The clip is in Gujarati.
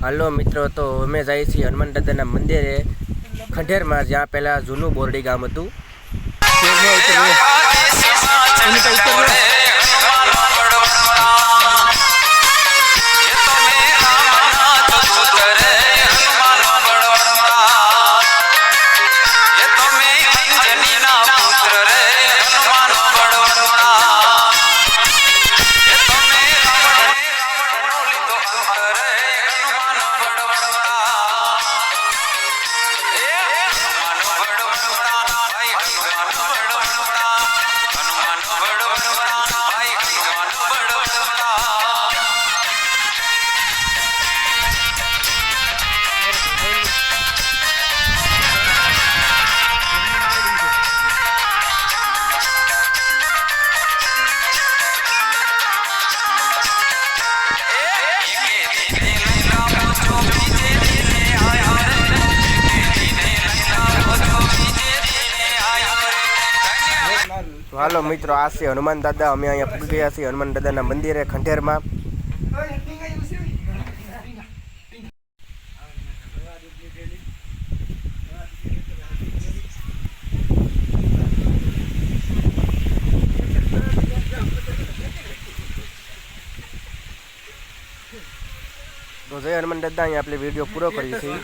હાલો મિત્રો, તો અમે જઈએ છીએ હનુમાન દાદાના મંદિરે ખંડેરમાં, જ્યાં પહેલાં જૂનું બોરડી ગામ હતું. હાલો મિત્રો, આ છે હનુમાન દાદા. અમે અહીંયા પૂગી ગયા છીએ હનુમાન દાદાના મંદિરે ખંડેરમાં. તો જય હનુમાન દાદા. અહીંયા આપણે વિડીયો પૂરો કરીએ છીએ.